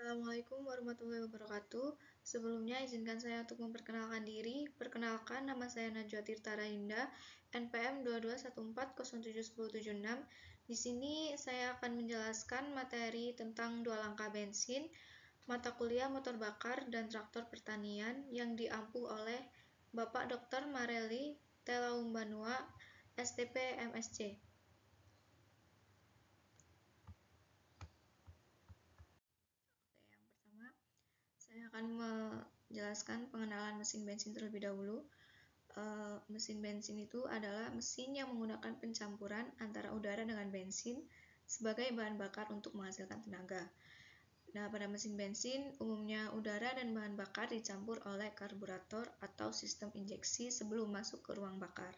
Assalamualaikum warahmatullahi wabarakatuh. Sebelumnya izinkan saya untuk memperkenalkan diri. Perkenalkan, nama saya Najwa Tirta Rahinda, NPM 221407076. Di sini saya akan menjelaskan materi tentang dua langkah bensin, mata kuliah motor bakar dan traktor pertanian yang diampu oleh Bapak Dr. Marelli Telaumbanua, STP MSc. Saya akan menjelaskan pengenalan mesin bensin terlebih dahulu. Mesin bensin itu adalah mesin yang menggunakan pencampuran antara udara dengan bensin sebagai bahan bakar untuk menghasilkan tenaga. Nah, pada mesin bensin, umumnya udara dan bahan bakar dicampur oleh karburator atau sistem injeksi sebelum masuk ke ruang bakar.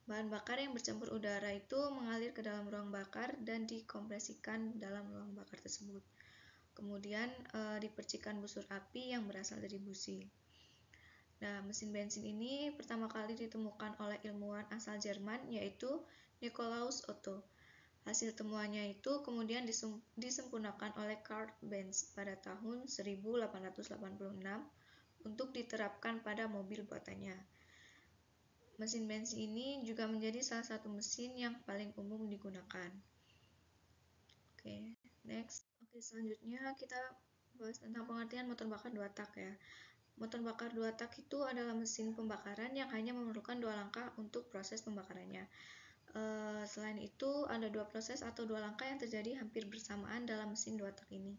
Bahan bakar yang bercampur udara itu mengalir ke dalam ruang bakar dan dikompresikan dalam ruang bakar tersebut. Kemudian dipercikan busur api yang berasal dari busi. Nah, mesin bensin ini pertama kali ditemukan oleh ilmuwan asal Jerman, yaitu Nikolaus Otto. Hasil temuannya itu kemudian disempurnakan oleh Karl Benz pada tahun 1886 untuk diterapkan pada mobil buatannya. Mesin bensin ini juga menjadi salah satu mesin yang paling umum digunakan. Oke, next. Selanjutnya kita bahas tentang pengertian motor bakar dua tak ya. Motor bakar dua tak itu adalah mesin pembakaran yang hanya memerlukan dua langkah untuk proses pembakarannya. Selain itu, ada dua proses atau dua langkah yang terjadi hampir bersamaan dalam mesin dua tak ini.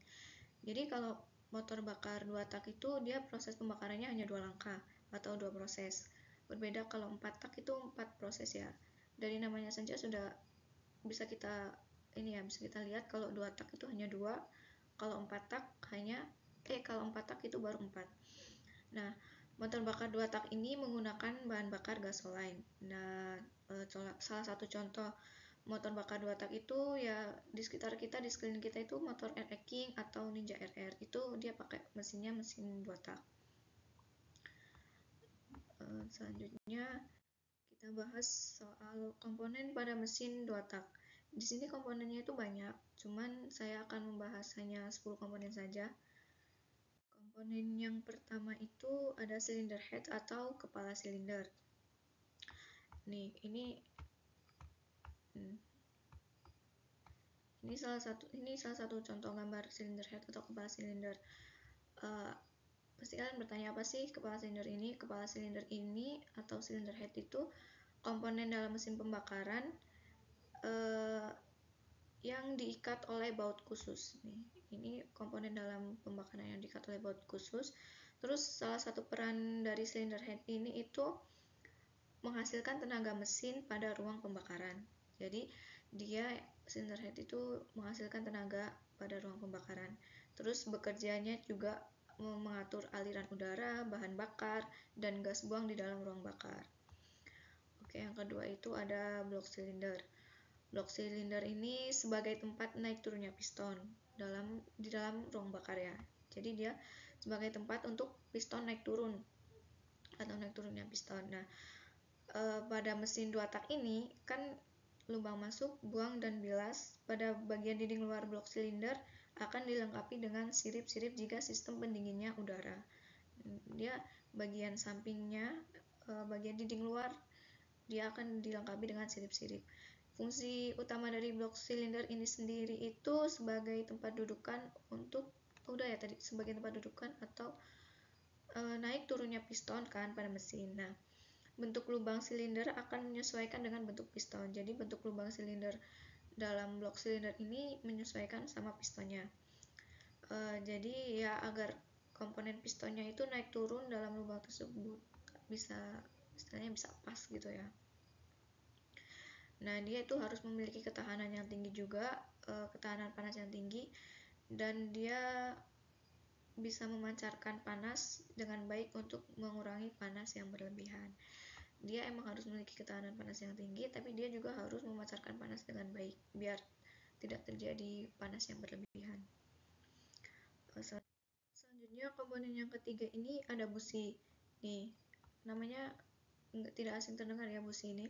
Jadi kalau motor bakar dua tak itu dia proses pembakarannya hanya dua langkah atau dua proses. Berbeda kalau empat tak itu empat proses ya. Dari namanya saja sudah bisa kita lihat kalau dua tak itu hanya dua, kalau empat tak itu baru empat. Nah, motor bakar dua tak ini menggunakan bahan bakar gasoline. Nah, salah satu contoh motor bakar dua tak itu ya di sekitar kita, di sekeliling kita itu motor RX King atau Ninja RR, itu dia pakai mesinnya mesin dua tak. Selanjutnya kita bahas soal komponen pada mesin dua tak. Di sini komponennya itu banyak, cuman saya akan membahas hanya 10 komponen saja. Komponen yang pertama itu ada cylinder head atau kepala silinder. Ini salah satu contoh gambar cylinder head atau kepala silinder. Pasti kalian bertanya, apa sih kepala silinder ini? Kepala silinder ini atau cylinder head itu komponen dalam mesin pembakaran yang diikat oleh baut khusus. Ini komponen dalam pembakaran yang diikat oleh baut khusus. Terus salah satu peran dari cylinder head ini itu menghasilkan tenaga mesin pada ruang pembakaran. Jadi cylinder head itu menghasilkan tenaga pada ruang pembakaran. Terus bekerjanya juga mengatur aliran udara, bahan bakar, dan gas buang di dalam ruang bakar. Oke, yang kedua itu ada block cylinder. Block cylinder ini sebagai tempat naik turunnya piston di dalam ruang bakar ya. Jadi dia sebagai tempat untuk piston naik turun atau naik turunnya piston. Nah, pada mesin dua tak ini kan lubang masuk, buang, dan bilas pada bagian dinding luar blok silinder akan dilengkapi dengan sirip-sirip jika sistem pendinginnya udara. Dia bagian sampingnya, bagian dinding luar, dia akan dilengkapi dengan sirip-sirip. Fungsi utama dari blok silinder ini sendiri itu sebagai tempat dudukan sebagai tempat dudukan atau naik turunnya piston kan pada mesin. Nah, bentuk lubang silinder akan menyesuaikan dengan bentuk piston. Jadi bentuk lubang silinder dalam blok silinder ini menyesuaikan sama pistonnya. Jadi ya agar komponen pistonnya itu naik turun dalam lubang tersebut bisa pas gitu ya. Nah, dia itu harus memiliki ketahanan yang tinggi juga, ketahanan panas yang tinggi, dan dia bisa memancarkan panas dengan baik untuk mengurangi panas yang berlebihan. Dia emang harus memiliki ketahanan panas yang tinggi, tapi dia juga harus memancarkan panas dengan baik biar tidak terjadi panas yang berlebihan. Selanjutnya komponen yang ketiga ini ada busi. Nih, namanya tidak asing terdengar ya busi ini.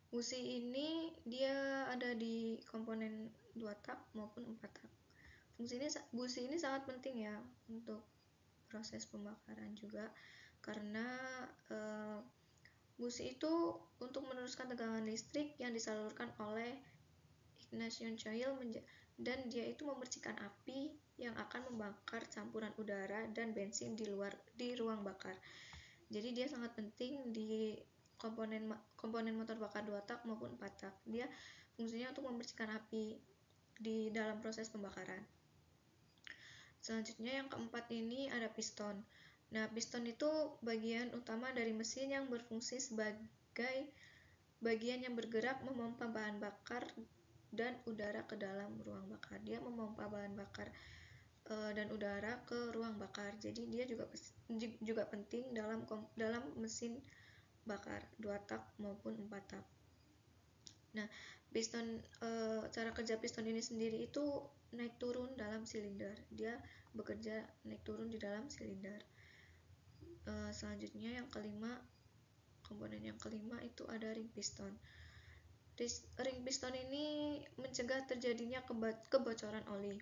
Busi ini dia ada di komponen 2 tak maupun 4 tak. busi ini sangat penting ya untuk proses pembakaran juga, karena busi itu untuk meneruskan tegangan listrik yang disalurkan oleh ignition coil dan dia itu membersihkan api yang akan membakar campuran udara dan bensin di ruang bakar. Jadi dia sangat penting di komponen motor bakar 2 tak maupun 4 tak. Dia fungsinya untuk membersihkan api di dalam proses pembakaran. Selanjutnya yang keempat ini ada piston. Nah, piston itu bagian utama dari mesin yang berfungsi sebagai bagian yang bergerak memompa bahan bakar dan udara ke dalam ruang bakar. Dia memompa bahan bakar dan udara ke ruang bakar. Jadi dia juga penting dalam mesin bakar 2 tak maupun 4 tak. Nah, piston cara kerja piston ini sendiri itu naik turun dalam silinder. Dia bekerja naik turun di dalam silinder. Selanjutnya yang kelima, komponen yang kelima itu ada ring piston. Ring piston ini mencegah terjadinya kebocoran oli.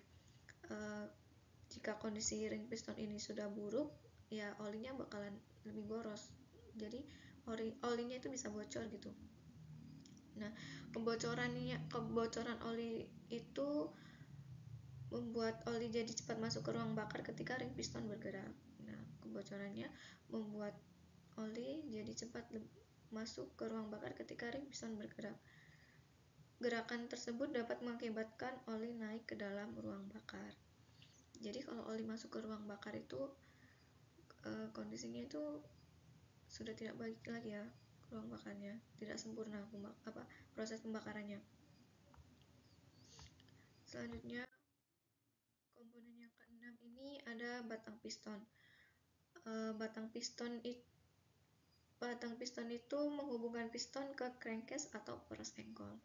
Jika kondisi ring piston ini sudah buruk, ya olinya bakalan lebih boros. Jadi olinya itu bisa bocor gitu. Nah, kebocoran oli itu membuat oli jadi cepat masuk ke ruang bakar ketika ring piston bergerak. Nah, kebocorannya membuat oli jadi cepat masuk ke ruang bakar ketika ring piston bergerak. Gerakan tersebut dapat mengakibatkan oli naik ke dalam ruang bakar. Jadi kalau oli masuk ke ruang bakar itu kondisinya itu sudah tidak baik lagi ya ruang bakarnya, tidak sempurna proses pembakarannya. Selanjutnya komponen yang keenam ini ada batang piston. Batang piston itu menghubungkan piston ke crankcase atau poros engkol.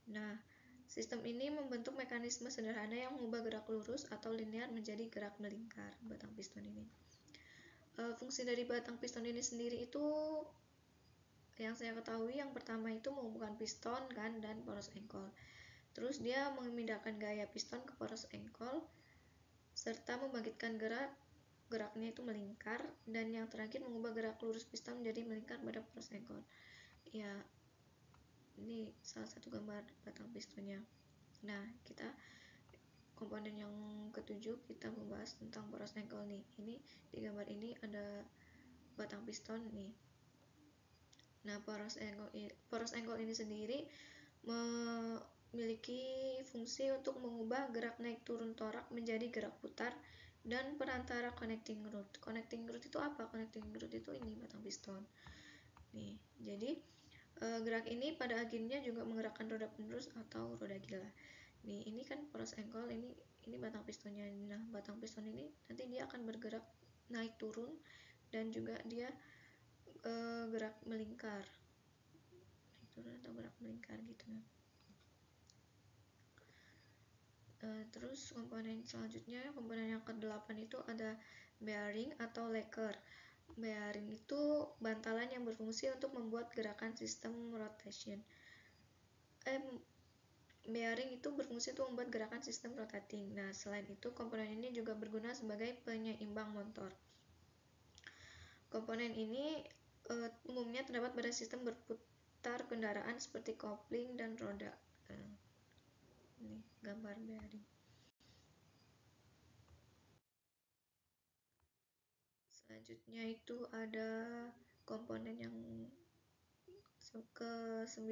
Nah, sistem ini membentuk mekanisme sederhana yang mengubah gerak lurus atau linear menjadi gerak melingkar batang piston ini. Fungsi dari batang piston ini sendiri itu yang saya ketahui yang pertama itu menghubungkan piston kan dan poros engkol. Terus dia memindahkan gaya piston ke poros engkol serta membangkitkan geraknya itu melingkar, dan yang terakhir mengubah gerak lurus piston menjadi melingkar pada poros engkol. Ya, ini salah satu gambar batang pistonnya. Nah, kita komponen yang ketujuh kita membahas tentang poros engkol nih. Ini di gambar ini ada batang piston nih. Nah, poros engkol ini sendiri memiliki fungsi untuk mengubah gerak naik turun torak menjadi gerak putar dan perantara connecting rod. Connecting rod itu apa? Connecting rod itu ini batang piston. Nih, jadi gerak ini pada akhirnya juga menggerakkan roda penerus atau roda gila. Nih, ini kan poros engkol, ini batang pistonnya. Nah, batang piston ini nanti dia akan bergerak naik turun dan juga dia gerak melingkar. Naik turun atau gerak melingkar gitu. Terus komponen selanjutnya, komponen yang ke-8 itu ada bearing atau lacquer. Bearing itu bantalan yang berfungsi untuk membuat gerakan sistem rotation. Bearing itu berfungsi untuk membuat gerakan sistem rotating. Nah, selain itu komponen ini juga berguna sebagai penyeimbang motor. Komponen ini umumnya terdapat pada sistem berputar kendaraan seperti kopling dan roda. Ini gambar bearing. Selanjutnya itu ada komponen yang ke-9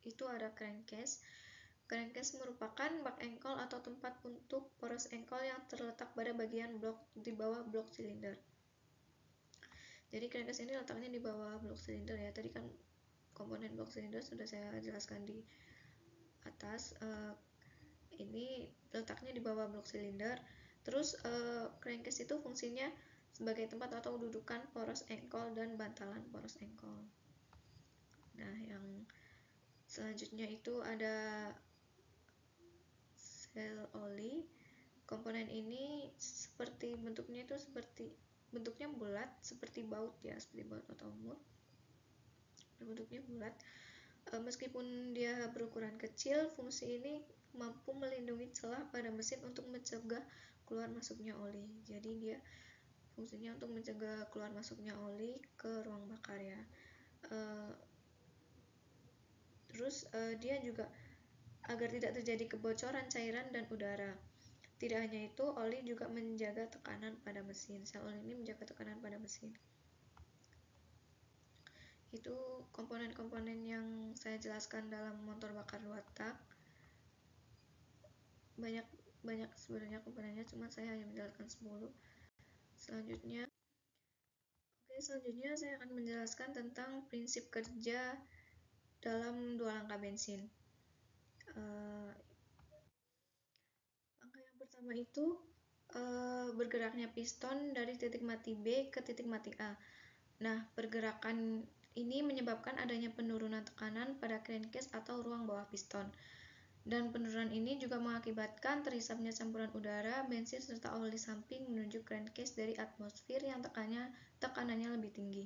itu ada crankcase. Crankcase merupakan bak engkol atau tempat untuk poros engkol yang terletak pada bagian blok di bawah blok silinder. Jadi crankcase ini letaknya di bawah blok silinder ya. Tadi kan komponen blok silinder sudah saya jelaskan di atas. Ini letaknya di bawah blok silinder. Terus crankcase itu fungsinya sebagai tempat atau dudukan poros engkol dan bantalan poros engkol. Nah, yang selanjutnya itu ada sel oli. Komponen ini bentuknya bulat seperti baut ya, seperti baut atau mur. Bentuknya bulat. Meskipun dia berukuran kecil, fungsi ini mampu melindungi celah pada mesin untuk mencegah keluar masuknya oli. Jadi dia fungsinya untuk mencegah keluar masuknya oli ke ruang bakar ya. Terus dia juga agar tidak terjadi kebocoran cairan dan udara. Tidak hanya itu, oli juga menjaga tekanan pada mesin. Sel oli ini menjaga tekanan pada mesin. Itu komponen-komponen yang saya jelaskan dalam motor bakar 2 tak. Banyak sebenarnya komponennya, cuma saya hanya menjelaskan 10. Selanjutnya saya akan menjelaskan tentang prinsip kerja dalam 2 langkah bensin. Langkah yang pertama itu bergeraknya piston dari titik mati B ke titik mati A. Nah, pergerakan ini menyebabkan adanya penurunan tekanan pada crankcase atau ruang bawah piston. Dan penurunan ini juga mengakibatkan terhisapnya campuran udara, bensin, serta oli samping menuju crankcase dari atmosfer yang tekanannya lebih tinggi.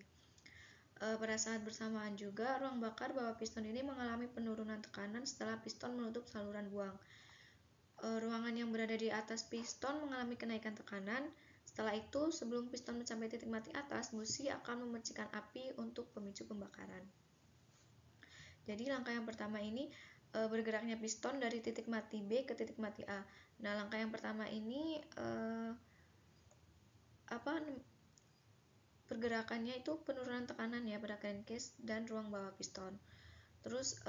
Pada saat bersamaan juga, ruang bakar bawah piston ini mengalami penurunan tekanan setelah piston menutup saluran buang. Ruangan yang berada di atas piston mengalami kenaikan tekanan. Setelah itu, sebelum piston mencapai titik mati atas, busi akan memercikan api untuk pemicu pembakaran. Jadi langkah yang pertama ini bergeraknya piston dari titik mati B ke titik mati A. Nah, langkah yang pertama ini pergerakannya itu penurunan tekanan ya pada crankcase dan ruang bawah piston. Terus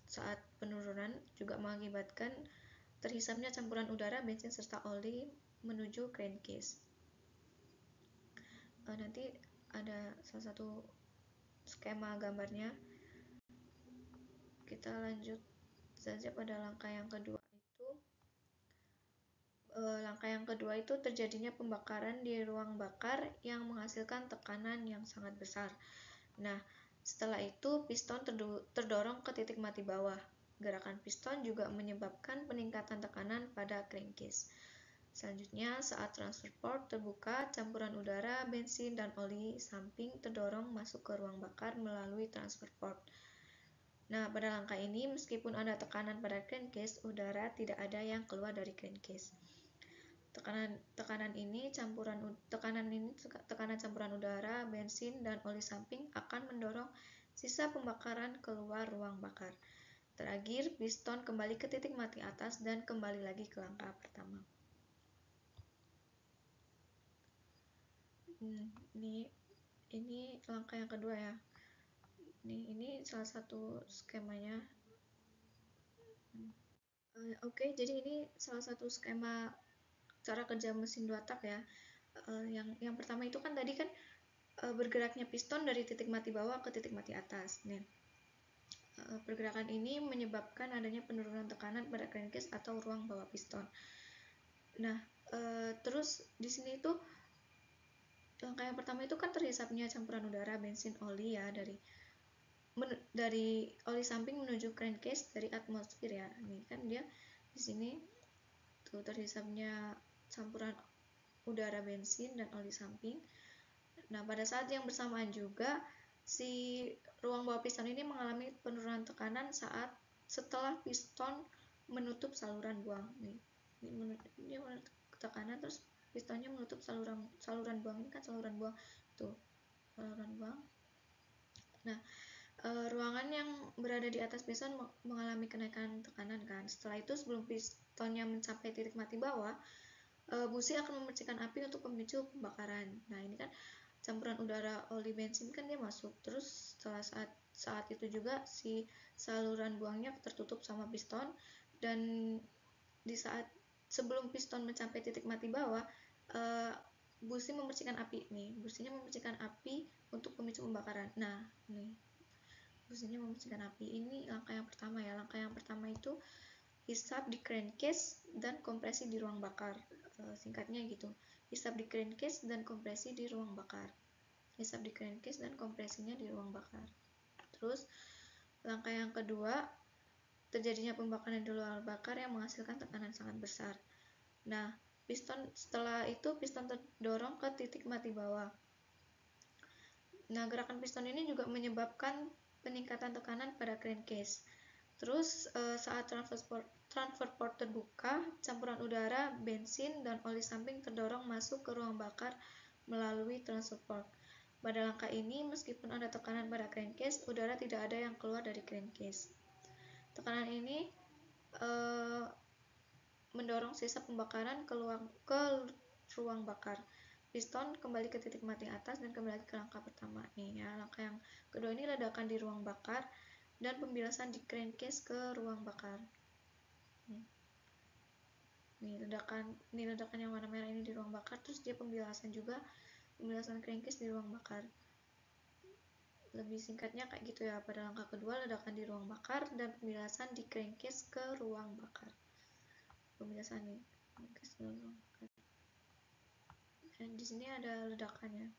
saat penurunan juga mengakibatkan terhisapnya campuran udara, bensin, serta oli menuju crankcase. Nanti ada salah satu skema gambarnya. Kita lanjut saja pada langkah yang kedua itu. Langkah yang kedua itu terjadinya pembakaran di ruang bakar yang menghasilkan tekanan yang sangat besar. Nah, setelah itu piston terdorong ke titik mati bawah. Gerakan piston juga menyebabkan peningkatan tekanan pada crankcase. Selanjutnya, saat transfer port terbuka, campuran udara, bensin, dan oli samping terdorong masuk ke ruang bakar melalui transfer port. Nah, pada langkah ini, meskipun ada tekanan pada crankcase, udara tidak ada yang keluar dari crankcase. Tekanan campuran udara, bensin, dan oli samping akan mendorong sisa pembakaran keluar ruang bakar. Terakhir, piston kembali ke titik mati atas dan kembali lagi ke langkah pertama. Ini langkah yang kedua ya. Ini salah satu skemanya. Oke, jadi ini salah satu skema cara kerja mesin 2 tak ya. Yang pertama itu kan tadi kan bergeraknya piston dari titik mati bawah ke titik mati atas. Nih, pergerakan ini menyebabkan adanya penurunan tekanan pada crankcase atau ruang bawah piston. Nah, terus di sini itu langkah yang pertama itu kan terhisapnya campuran udara, bensin, oli ya dari oli samping menuju crankcase dari atmosfer ya. Ini kan dia di sini tuh terhisapnya campuran udara, bensin, dan oli samping. Nah, pada saat yang bersamaan juga si ruang bawah piston ini mengalami penurunan tekanan setelah piston menutup saluran buang. Ini dia menutup tekanan, terus pistonnya menutup saluran buang. Ini kan saluran buang tuh, saluran buang. Nah, ruangan yang berada di atas piston mengalami kenaikan tekanan kan. Setelah itu, sebelum pistonnya mencapai titik mati bawah, busi akan memercikan api untuk memicu pembakaran. Nah, ini kan campuran udara, oli, bensin kan dia masuk. Terus setelah saat itu juga si saluran buangnya tertutup sama piston, dan di saat sebelum piston mencapai titik mati bawah, busi memercikan api nih. Businya memercikan api untuk pemicu pembakaran. Nah, nih businya memercikan api. Ini langkah yang pertama ya. Langkah yang pertama itu hisap di crankcase dan kompresi di ruang bakar. Singkatnya gitu. Hisap di crankcase dan kompresi di ruang bakar. Hisap di crankcase dan kompresinya di ruang bakar. Terus langkah yang kedua, terjadinya pembakaran di ruang bakar yang menghasilkan tekanan sangat besar. Nah, setelah itu piston terdorong ke titik mati bawah. Nah, gerakan piston ini juga menyebabkan peningkatan tekanan pada crankcase. Terus saat transfer port terbuka, campuran udara, bensin, dan oli samping terdorong masuk ke ruang bakar melalui transfer port. Pada langkah ini, meskipun ada tekanan pada crankcase, udara tidak ada yang keluar dari crankcase. Tekanan ini mendorong sisa pembakaran ke ruang bakar. Piston kembali ke titik mati atas dan kembali ke langkah pertama. Nih ya, langkah yang kedua ini ledakan di ruang bakar dan pembilasan di crankcase ke ruang bakar. Nih ledakan yang warna merah ini di ruang bakar, terus dia pembilasan crankcase di ruang bakar. Lebih singkatnya kayak gitu ya, pada langkah kedua ledakan di ruang bakar dan pembilasan di crankcase ke ruang bakar. Pembilasan nih, crankcase ke ruang bakar. Dan di sini ada ledakannya.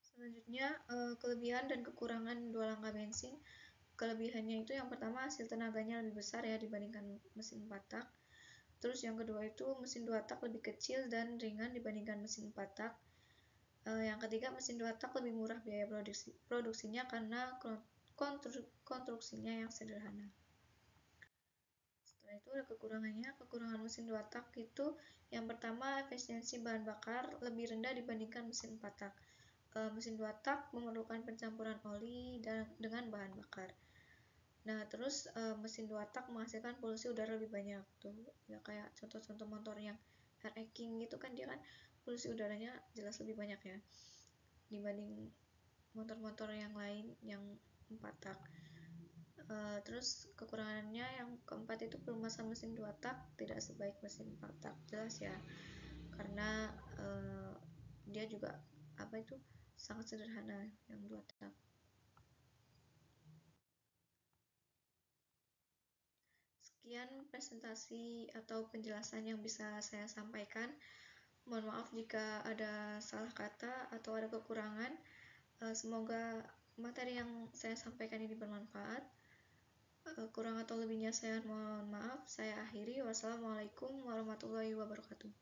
Selanjutnya, kelebihan dan kekurangan dua langkah bensin. Kelebihannya itu yang pertama hasil tenaganya lebih besar ya dibandingkan mesin 4 tak. Terus yang kedua itu mesin 2 tak lebih kecil dan ringan dibandingkan mesin 4 tak. Yang ketiga mesin 2 tak lebih murah biaya produksinya karena konstruksinya yang sederhana. Setelah itu ada kekurangannya. Kekurangan mesin 2 tak itu yang pertama efisiensi bahan bakar lebih rendah dibandingkan mesin 4 tak. Mesin 2 tak memerlukan pencampuran oli dengan bahan bakar. Nah, terus mesin 2 tak menghasilkan polusi udara lebih banyak tuh. Ya kayak contoh-contoh motor yang air hacking gitu kan, dia kan polusi udaranya jelas lebih banyak ya dibanding motor-motor yang lain yang 4 tak. Terus kekurangannya yang keempat itu pelumasan mesin 2 tak tidak sebaik mesin 4 tak. Jelas ya. Karena dia juga sangat sederhana yang 2 tak. Sekian presentasi atau penjelasan yang bisa saya sampaikan. Mohon maaf jika ada salah kata atau ada kekurangan. Semoga materi yang saya sampaikan ini bermanfaat. Kurang atau lebihnya saya mohon maaf. Saya akhiri. Wassalamualaikum warahmatullahi wabarakatuh.